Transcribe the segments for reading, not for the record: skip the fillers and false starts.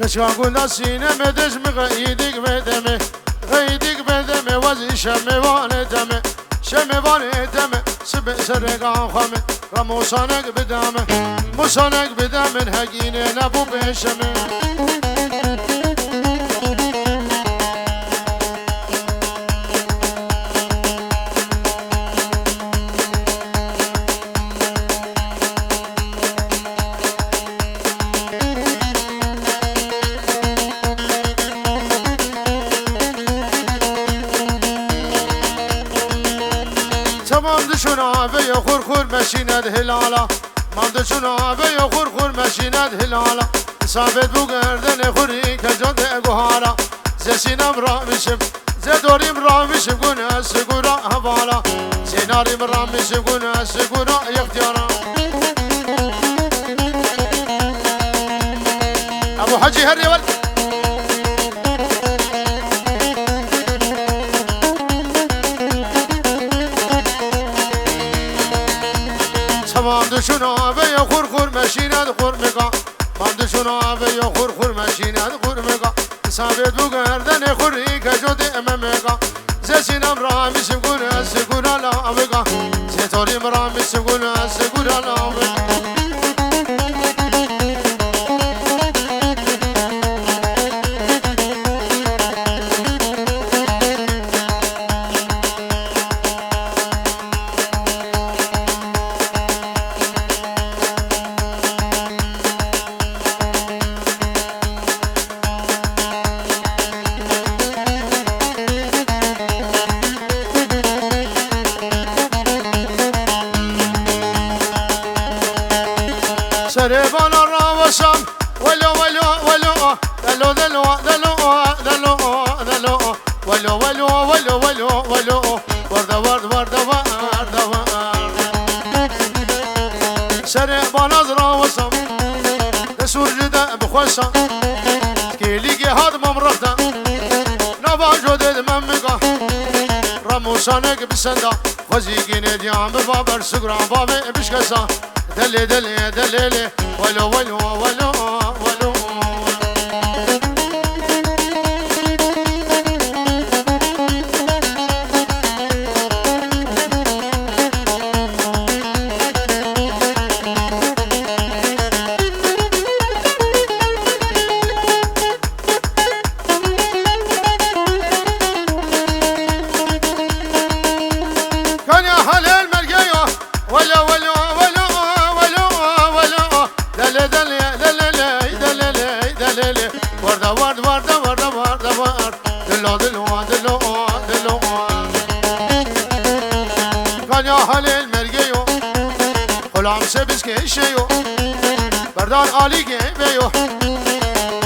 كشاقول سينم دجم غيدك بدمي غيدك بدمي وزي شموان دمي شموان دمي سبع سرقا خمي رموسانك بدمي موسانك بدمي هجيني نبو بشمي دشونا بيا خور مشينا هلالا ما دشونا بيا خور مشينا هلالا ثابت بوگردن خوری کجاده گوهارا زسینم را میشم زدوریم را میشم گونه سگورا حوالا زیناریم را میشم گونه سگورا یختیارا ابو حجی هر یول تمام دشونا بيا خور مشينا خور مقا تمام دشونا بيا خور مشينا خور مقا ثابت بوگردن خوری کجاده اممقا زسینم را میشم گونه سگورا لا مقا زتاریم را میشم گونه سگورا لا مقا سربان الروسم ولو ولو ولو دلو دلو دلو دلو دلو ولو ولو ولو ولو ولو ورد ورد ورد ورد ورد سربان الروسم تسور جدا بخوسا كيلي هاد ممرفتا نبا جدد ممقا رموسانك بسندا خزيقين ديام بابر سقران بابي بشكسا دلي دلي دلي ولو ولو ولو ولو كان يا حلال مرقيو ولو ولو حلال مرگیو غلام سبز که شیو بردار عالی که بیو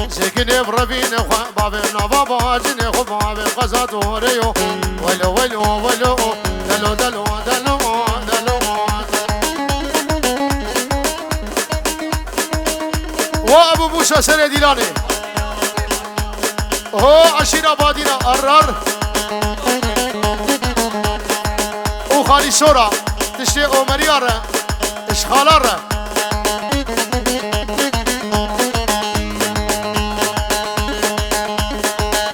سکن بربین خو باب نوا باجن خو باب قزات وریو ولو ولو ولو دلو دلو دلو دلو و ابو موسى سر دیلانی هو عشیر آبادینا ارر خالی سورا تشتی عمریاره اشخالاره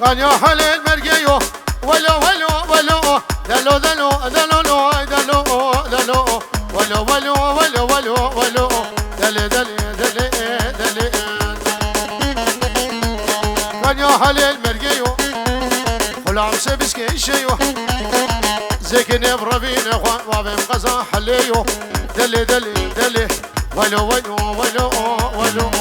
قال يا حلال مرقيو ولو ولو ولو دلو دلو دلو دلو دلو ولو ولو ولو ولو ولو دلي دلي دلي دلي قال يا حلال مرقيو غلام سبس كيشيو زكني بربين اخوان وابن قزا حليو دلي دلي دلي ولو ولو ولو ولو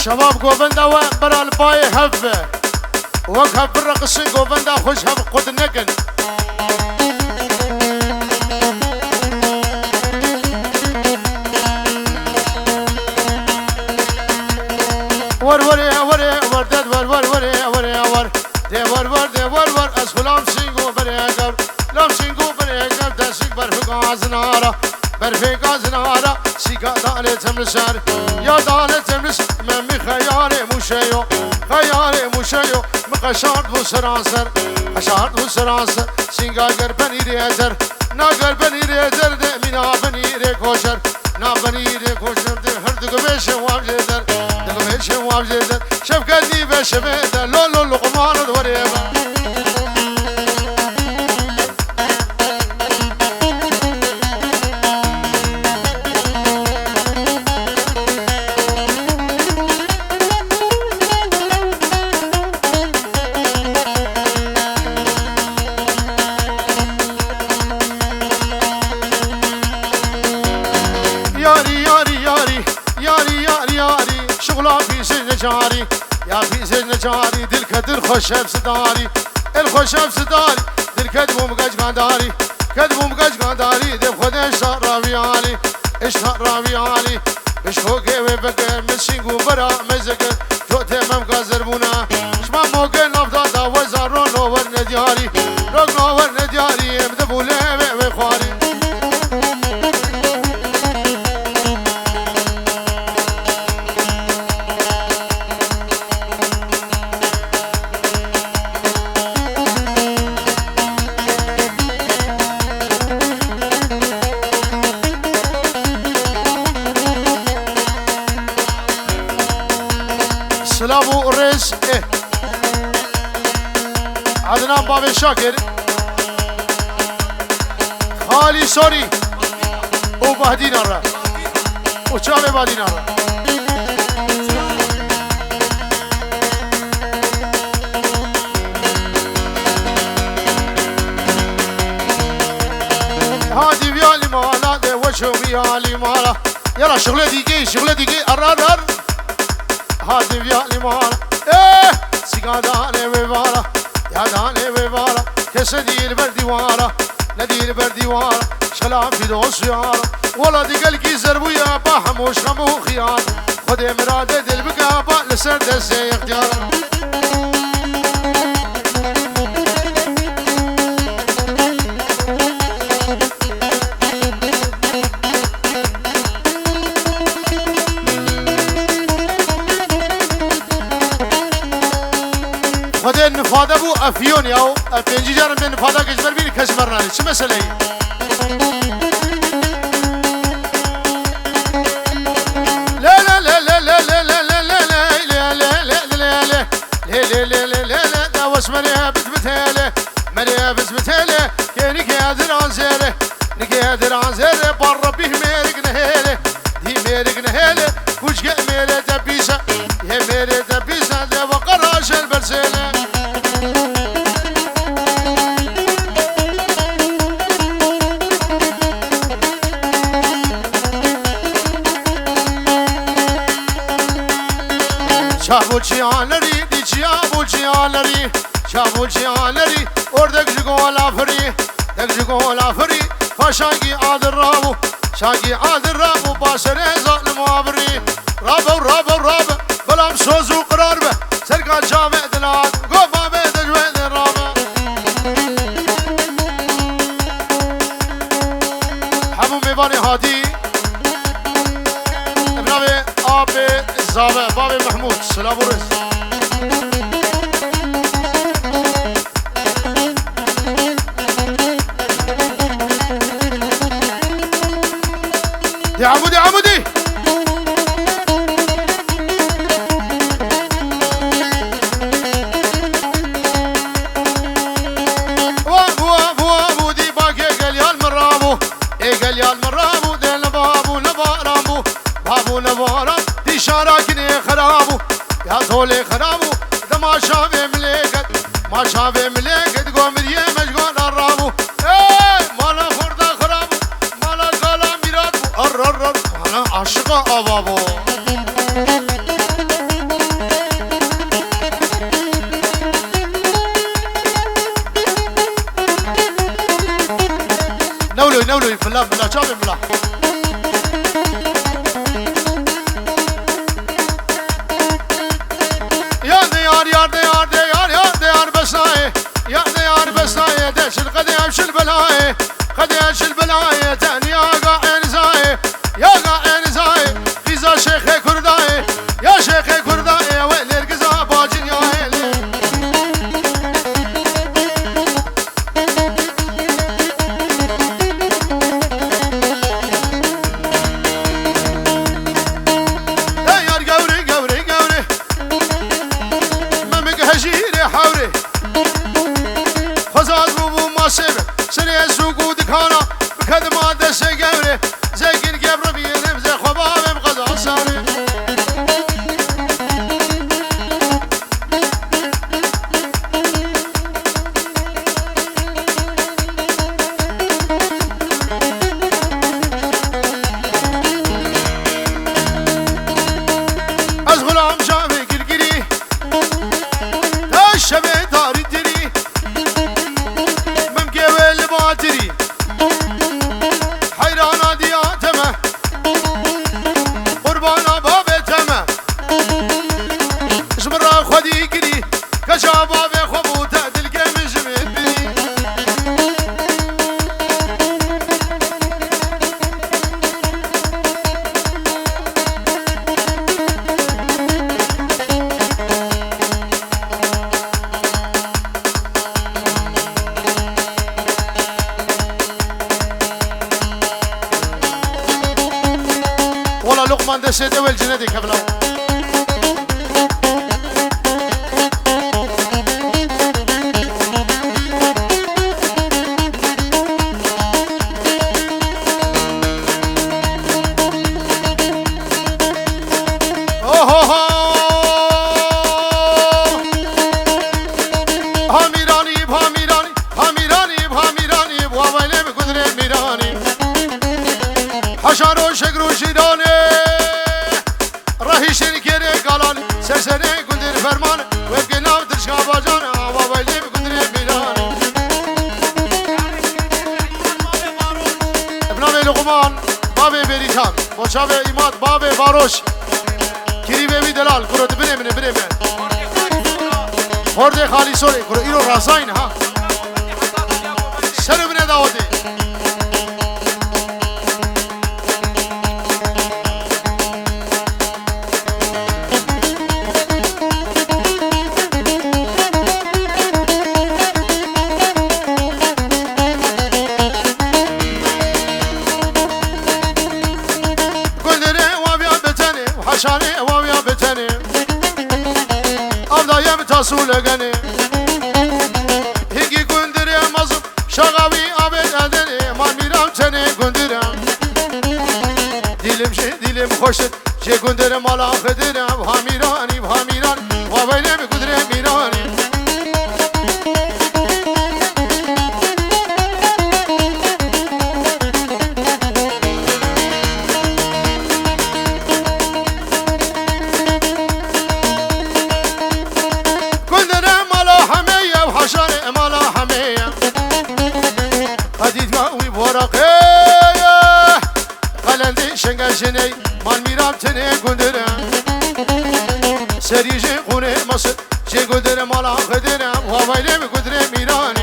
شباب گوبنده و برال پای هفه وک هف رقصی گوبنده خوش هف قد نکن ور ور ور ور دد ور ور ور ور ور ده ور ور ده ور ور از غلام سینگو برگرد لام سینگو برگرد دسیک برفقاز نارا برفقاز نارا سیگا دانه تمرسر یا دانه تمرس من می خیار موشیو خیار موشیو مقشارد بو سرانسر قشارد بو سرانسر سینگا گر بنیری ازر ناگر بنیری ازر ده مینا بنیری کوشر نا بنیری کوشر ده هر دگو بیش واجدر دگو بیش واجدر شب کردی به شبه لولو لقمان دوریبا جاري يا في سجن جاري دل كدر خوشب صداري الخوشب صداري دل كدبو مقاج قاداري كدبو مقاج قاداري دل خد اشتاق رابيالي اشتاق رابيالي بشخوكي وبقر مسيقو برا مزقر جوتي ممقا زربونا شما موقع نفتا دا وزارو نوور ندياري روك نوور ندياري مدبو ليبه وخواري سلامو الرئيس عدنان باب شاكر خالي سوري وبهدين الرا وشامي بهدين الرا هادي بيالي مالا ده وشو بيالي مالا يلا شغله ديكي الرار هادي بيالي مالا ايه سيقا داني ويبالا يا داني ويبالا كسدي البردي والا ندي البردي والا شلام في دوس يارا ولا دي قلقي زربو يا باحم وشخمو خيار خدي مرادة دل بقابا لسر دسي اختيار خدای نفاده بو افیون یاو پنجی جارم به نفاده کشور بینی کشور نالی چه مسئله ای؟ لا لا لا لا لا لا لا لا لا لا لا لا لا لا لا دا واسمني بتبتهله مني بتبتهله كيني كادر عن زيره نكادر عن زيره بر به ميرق نهيله دي ميرق نهيله كوش ميره دبيسه يا ميره دبيسه ده وقراش البرسيله Çabuçi anları, diçi abuçi anları, çabuçi anları, oradaki jgola fri, dek jgola fri, faşagi adır rabu, şagi adır rabu, başere zalim abri, rabu, balam sozu karar be, serkan çavedlan, gofa be decvedin rabu. Hamu mevani hadi, ibnavi abi zabe, babi Mahmud, selamu reis. يا عمودي وابو دي باقي قال يا المرابو قال يا المرابو دي لبابو لبارابو بابو لباراب دي شاركني خرابو يا طولي خرابو ده ما شافي مليكت ما شافي مليكت قوم دي مشغول الرابو مالا فردا خرابو مالا قالا ميراتبو الرر انا عاشق ابابو بلا بلا چاوی بلا یا دیار یا دیار دیار یا دیار بسای یا دیار بسای دشل قدی امشل بلای قدی امشل بلای تنی آقا انزای یا آقا انزای قیزا شیخ کردای یا شیخ کردای ویلی القزا باجن یا هیلی دیار گوری گوری گوری ممک هجیری حوری خزاز بو ماسب سری سوقو دکانا بخدمات دست گوری زگین گبر بیرم ز خوابم قضا ساری از غلام شاوی گرگیری تا شبه داری تری ممکه ویل باتری حیرانا دیاتمه قربانا بابتمه اسم را خودی گری کشا باب خوبو تعدل که مجمد بری والله لقمان دست دول جندي كبلو هاميراني بهاميراني هاميراني بهاميراني بوابيلي بقدر ميراني حشارو شكرو شيراني راهي شركيري قالاني سرسري قدر فرماني ويبقى ناو ترشقا باجاني بوابيلي بقدر ميراني ابنامي لقمان بابي بريشان وشابي إيماد بابي باروش كيري بيبي دلال كرو تبري من بري من خورده خالی سوری کرو ایرو رازاین ها سر بینه داوتی گلدره وابیا بتنی و حشانه وابیا بتنی Avdayım tasule gani Higi gündüre mazım Şagavi abed edeni Mamiram seni gündürem Dilim hoşet Şey gündüre malak ederem Hamirani hamirani Vabeyle mi gündüre mirani شنگشنی من میرم تنه گندرم سریجه خونه مصر چه گندرم مالا خدرم و ویلم گندرم میرانی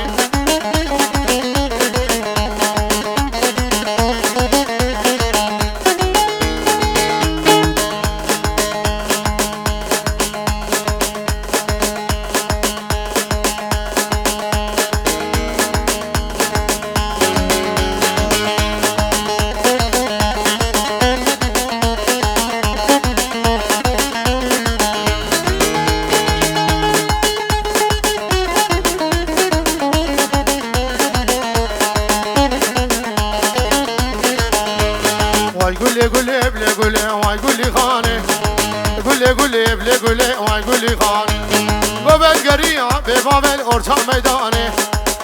به بابل ارتا میدانه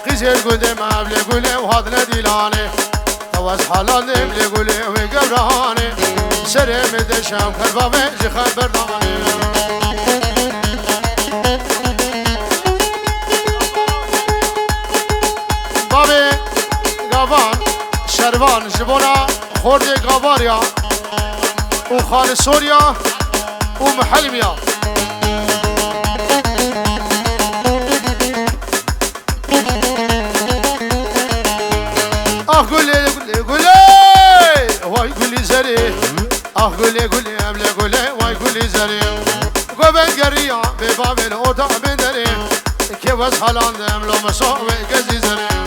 قیزل گنده مبل گله و حضن دیلانه تو از حالان نبل گله و گبرهانه سرم دشم کربابه جخن بردانه بابه گوان شروان جبو خورد قباريا وخالد سوريا ومحلميا قولي واي قولي زري قولي أبلي قولي واي قولي زري قبل قرية بباب الأوضاع بندري كيف أصحلان دم لو مسوي قزي زري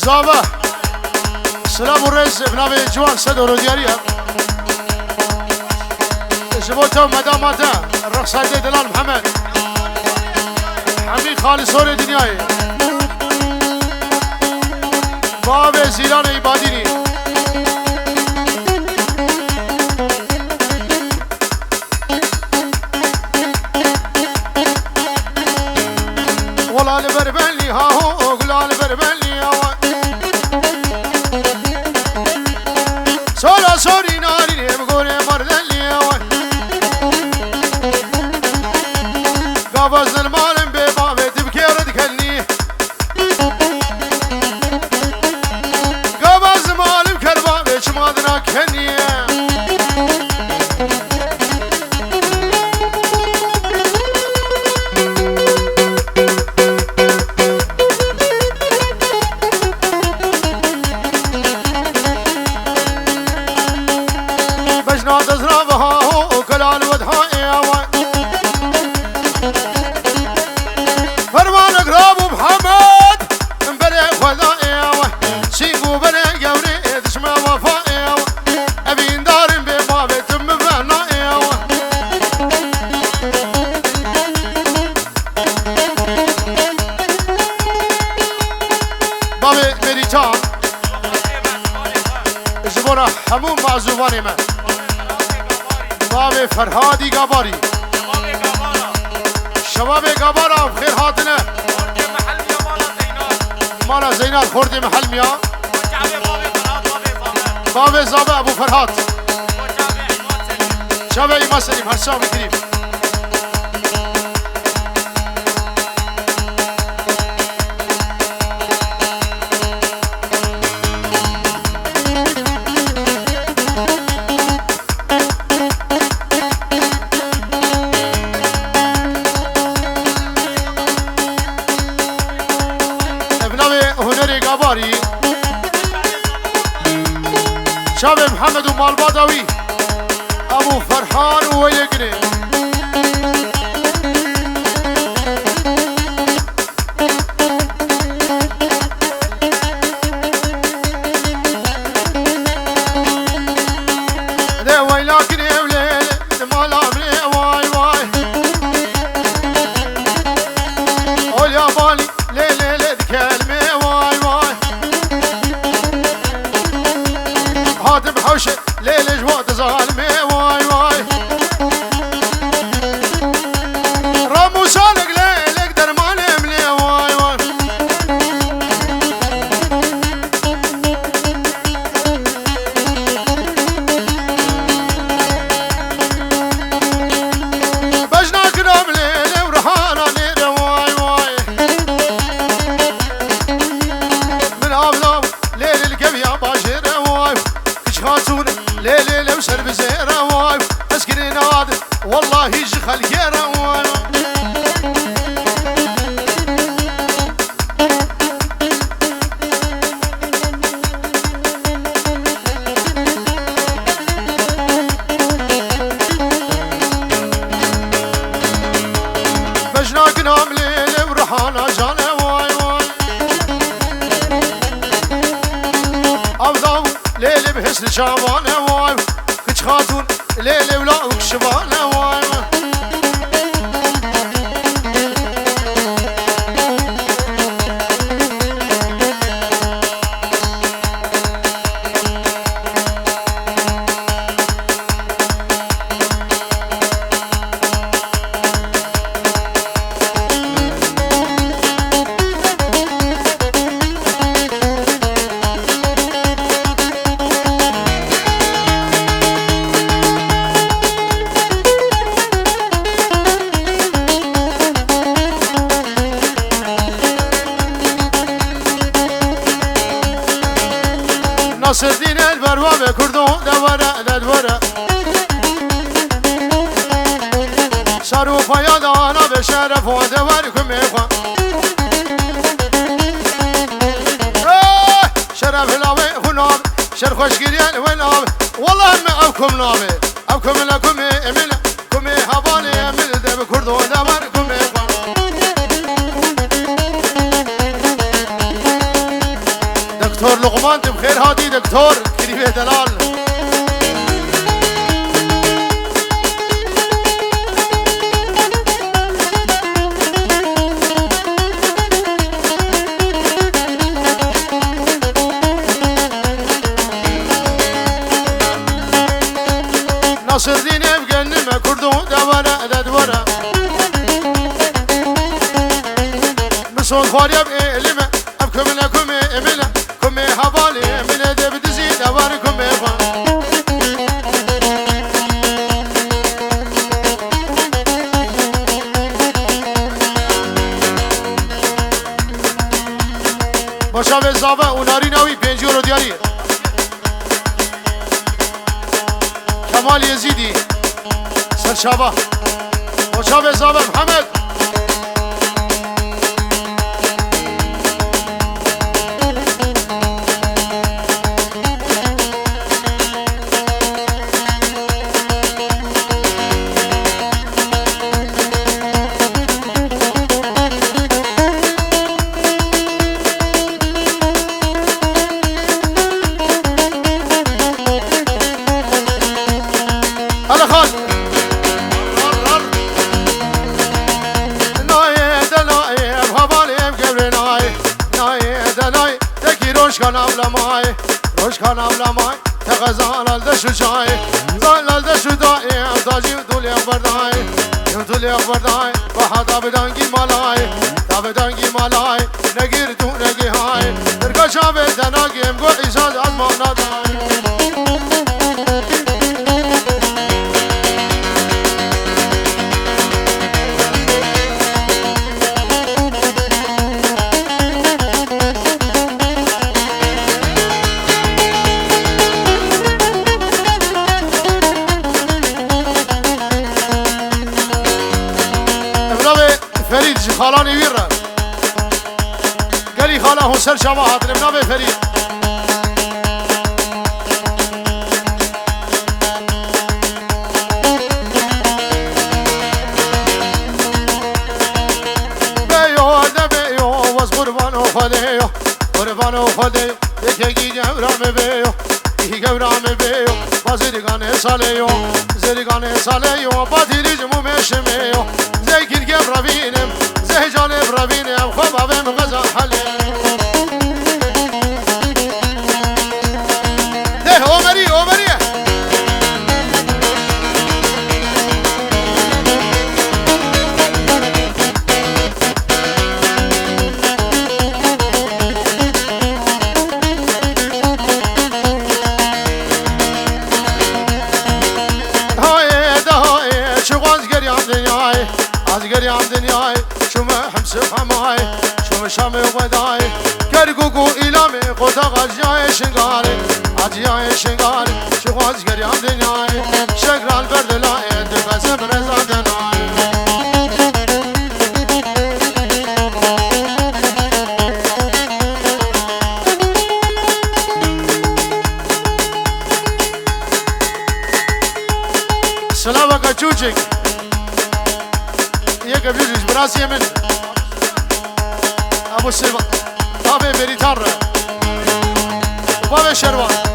زابا سلام الرئيس بنابي جوان سدو رودياريا جبوتو مداماتا الرقصة دي دلال محمد حميد خالي سوري دنياي بابي زيلان عباديني والله لبربلي هاهو قلا لبربلي سورا سوري ناري بقولي مردلي قابز المالم ببابي تبكي ردكلني قابز مالم كربابي شمادنا كني همون معزوبانی من باب فرهادی گاباری شباب گابارا بخیر هاتنه مالا زینات خورد محل میا باب زابه ابو فرهاد شبه ایما سلیم هرشا میکنیم شاب محمد ومالبادوي ابو فرحان ويلقني ده ويلاقني وليل مال امري واي واي قول يا بالي ليل كلمه واي واي هاتم حوشه ليل جواد ظالمي واي واي رامو سالك ليلك درمان ملي واي واي بجنا كرام ليل ورهانا ليل واي واي من ابلام ليل القبيا باشر واي خاتون ليلي لو سرب زيرة واي اسكني نادر والله يجي خلقيرة واي کنام لیل ورحانا جانه وای وای افضاو لیل بحسن شابانه وای کچ خاتون لیل ولا وکشبانه وای وای ناصر الدين البروابة كردو دورة دورة شارو فياضانا بشرف ودوركم إخوان شرف لاوي خناب شر خوشگيريان وناب والله ما أبكم نابي أبكم لكم إملا كم حوالي إمل دب كردو دوركم إخوان دكتور لقمان بخير هادي دكتور كريمه دلال ناصر الدين بقنمه كردو دورة دورة مسون خاريب إلمه أبكم لكم إملا كم حوالي من دب تزيد أواركم إخوان مشابه زابه وناري ناوي بينجورو دياري كمال يزيدي سرشابه مشابه زابه محمد روش کنم لامای تغزال الدش جای زال الدش دای داجی دولی بردای دولی بردای و حدا بدانگی مالای تا بدانگی مالای نگیر تو نگی های درگشا به دناگیم گو ایجاد از ما ندای خالاني ويرا قالي خاله سر شواهد نبنى فريد بيو دبيو واز قربانو خديو قربانو خديو يكي جورام بيو يكي جورام بيو وزيرغان ساليو زيرغان ساليو باتيري جمو مشميو زيكين جبرابينم زهجان برابينم خوابم غزا حلي ده عمري عمري گریام دنیای شما همسف همای شما شام ودای کرگو ایلام خدا غجای شنگاری عجیای شنگاری شما گریام دنیای شکرال بردلای دفاس برزا دنای سلام کا چوچک که بیوش براسیه من ابو سلمان بابه بریتان را بابه شروان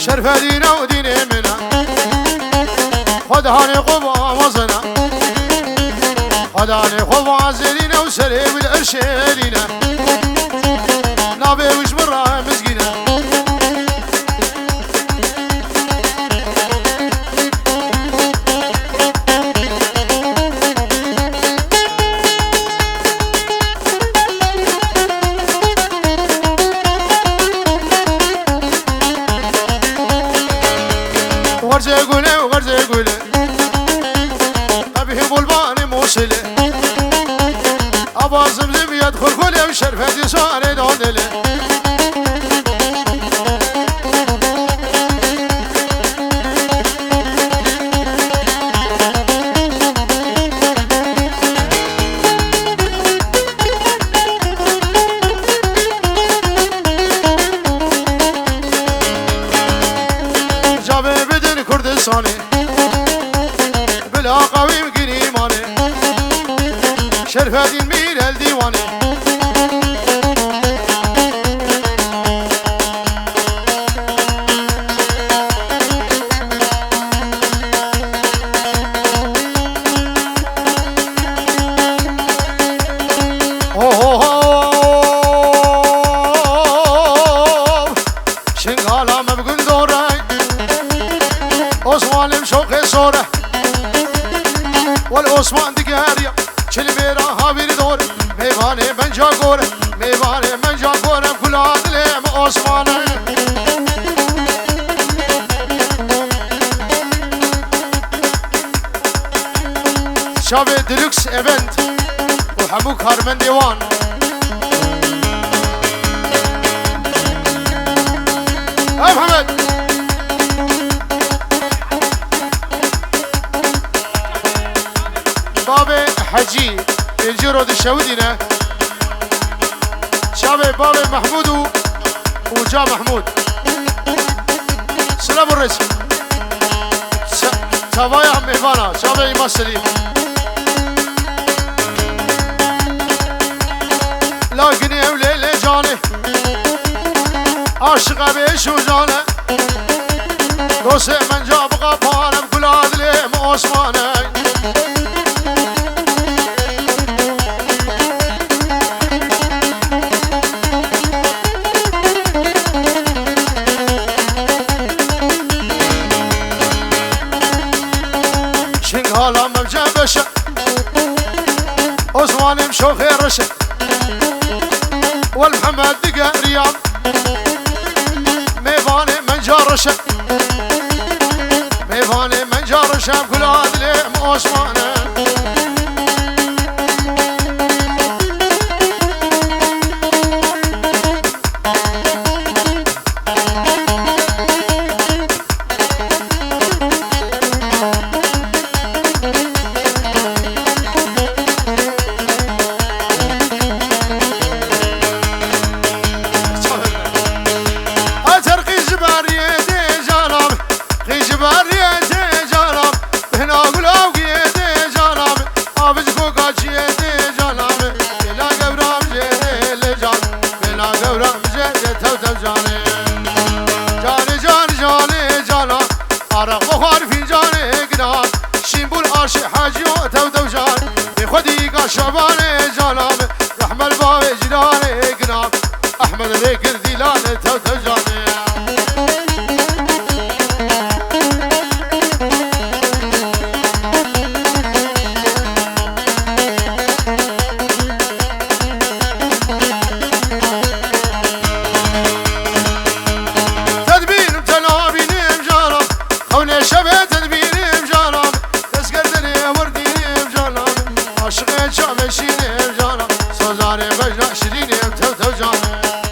شرف دينا ودين منا خدهاني قبا وزنا خدهاني قبا زينا وسليم الأرشيلنا نابي وش برا مسكينا ورجع قوله ورجع قوله أبيه بلباني موصله أبا زمزم يدخل كله وشرفة صار دودله كردستاني بلا قويم قريماني شرفة المير الديواني شنقالا مبقن دوراي عثمان شوقي صوره والعثمان دقاريا شلبيرا هابير دوره ميواني من جا قوره ميواني من جا قوره كل عدلي عثمان شابي ديلوكس ايفنت وحمو كارمن ديوان هاي محمد بابي حجي الجرود الشودينا شابي بابي محمود وجا محمود سلام الرئيس شابي عم إيفانا شابي إيمان سليم لكني أولي جاني عاشق بيش وجاني دوسي من جاب غفانا بكل عدلي عثماني شنقالا مبجا بشا عثمان مشوخي رشا والمحمد دقا رياض ميفاني من جارشا ميفاني من جارشا بكل عدلي عثمان عرق بخار فنجان قناع شنبول عاشق حاجي وتو دوجان بخدي قاشبان